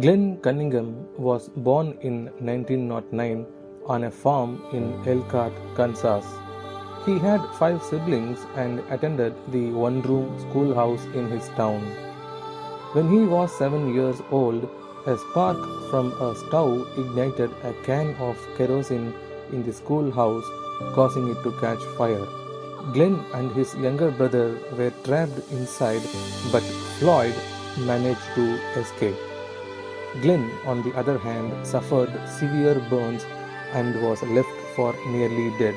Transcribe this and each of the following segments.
Glenn Cunningham was born in 1909 on a farm in Elkhart, Kansas. He had five siblings and attended the one-room schoolhouse in his town. When he was 7 years old, a spark from a stove ignited a can of kerosene in the schoolhouse, causing it to catch fire. Glenn and his younger brother were trapped inside, but Floyd managed to escape. Glenn, on the other hand, suffered severe burns and was left for nearly dead.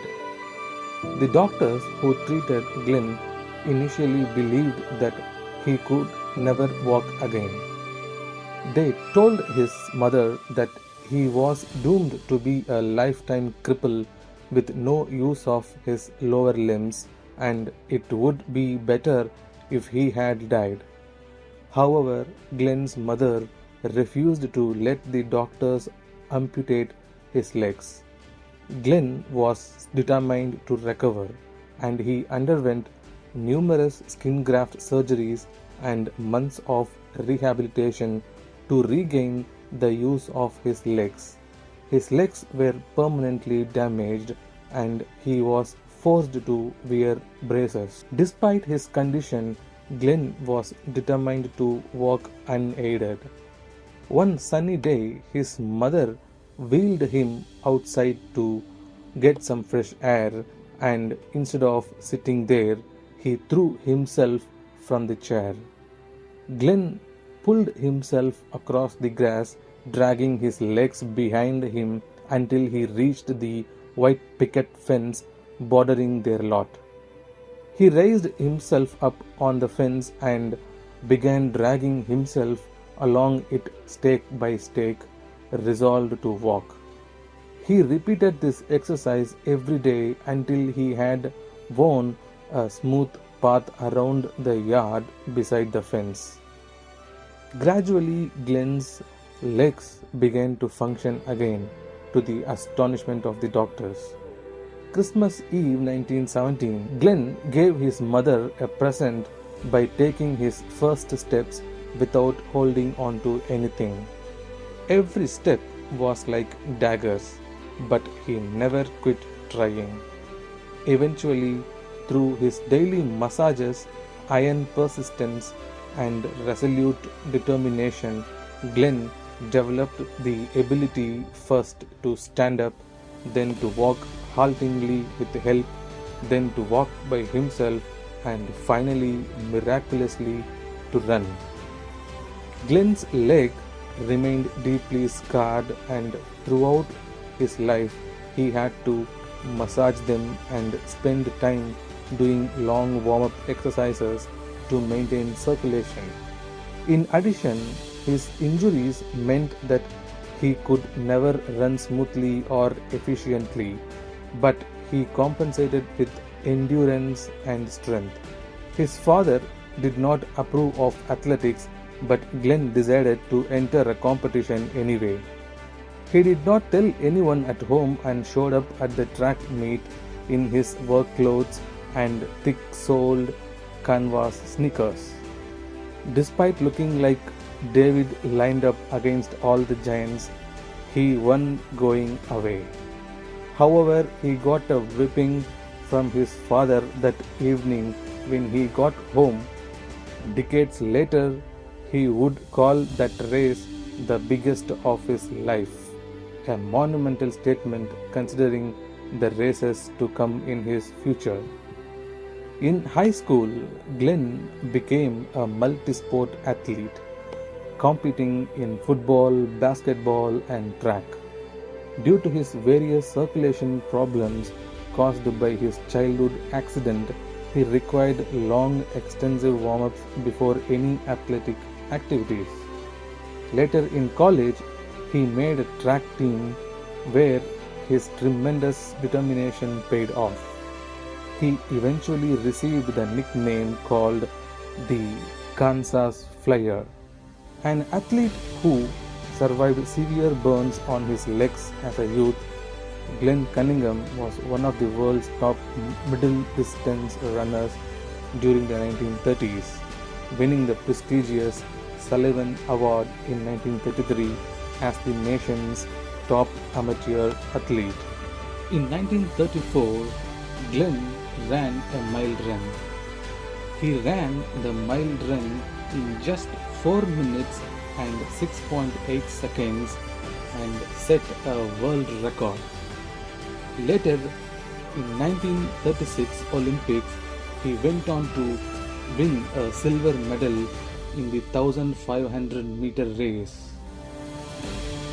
The doctors who treated Glenn initially believed that he could never walk again. They told his mother that he was doomed to be a lifetime cripple with no use of his lower limbs, and it would be better if he had died. However, Glenn's mother refused to let the doctors amputate his legs. Glenn was determined to recover, and he underwent numerous skin graft surgeries and months of rehabilitation to regain the use of his legs. His legs were permanently damaged and he was forced to wear braces. Despite his condition, Glenn was determined to walk unaided. One sunny day, his mother wheeled him outside to get some fresh air, and instead of sitting there, he threw himself from the chair. Glenn pulled himself across the grass, dragging his legs behind him until he reached the white picket fence bordering their lot. He raised himself up on the fence and began dragging himself along it stake by stake, resolved to walk. He repeated this exercise every day until he had worn a smooth path around the yard beside the fence. Gradually, Glenn's legs began to function again, to the astonishment of the doctors. Christmas Eve 1917, Glenn gave his mother a present by taking his first steps without holding on to anything. Every step was like daggers, but he never quit trying. Eventually, through his daily massages, iron persistence, and resolute determination, Glenn developed the ability first to stand up, then to walk haltingly with help, then to walk by himself, and finally, miraculously, to run. Glenn's leg remained deeply scarred, and throughout his life he had to massage them and spend time doing long warm-up exercises to maintain circulation. In addition, his injuries meant that he could never run smoothly or efficiently, but he compensated with endurance and strength. His father did not approve of athletics, but Glenn decided to enter a competition anyway. He did not tell anyone at home and showed up at the track meet in his work clothes and thick-soled canvas sneakers. Despite looking like David lined up against all the giants, he won going away. However, he got a whipping from his father that evening when he got home. Decades later, he would call that race the biggest of his life, a monumental statement considering the races to come in his future. In high school, Glenn became a multi-sport athlete, competing in football, basketball, and track. Due to his various circulation problems caused by his childhood accident, he required long, extensive warm-ups before any athletic activities. Later in college, he made a track team where his tremendous determination paid off. He eventually received the nickname called the Kansas Flyer. An athlete who survived severe burns on his legs as a youth, Glenn Cunningham was one of the world's top middle distance runners during the 1930s, winning the prestigious Sullivan Award in 1933 as the nation's top amateur athlete. In 1934, Glenn ran a mile run. He ran the mile run in just 4 minutes and 6.8 seconds and set a world record. Later, in 1936 Olympics, he went on to win a silver medal in the 1500-meter race.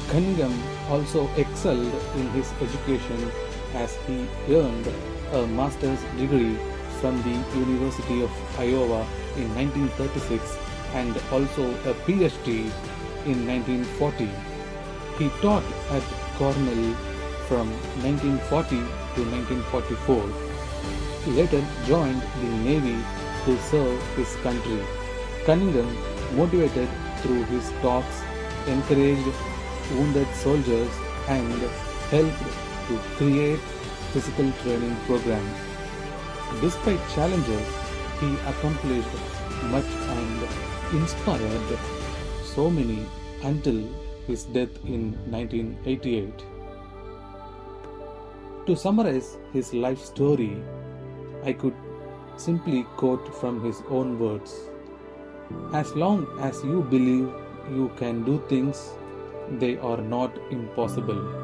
Cunningham also excelled in his education as he earned a master's degree from the University of Iowa in 1936 and also a PhD in 1940. He taught at Cornell from 1940 to 1944. He later joined the Navy to serve his country. Cunningham, motivated through his talks, encouraged wounded soldiers and helped to create physical training programs. Despite challenges, he accomplished much and inspired so many until his death in 1988. To summarize his life story, I could simply quote from his own words. As long as you believe you can do things, they are not impossible.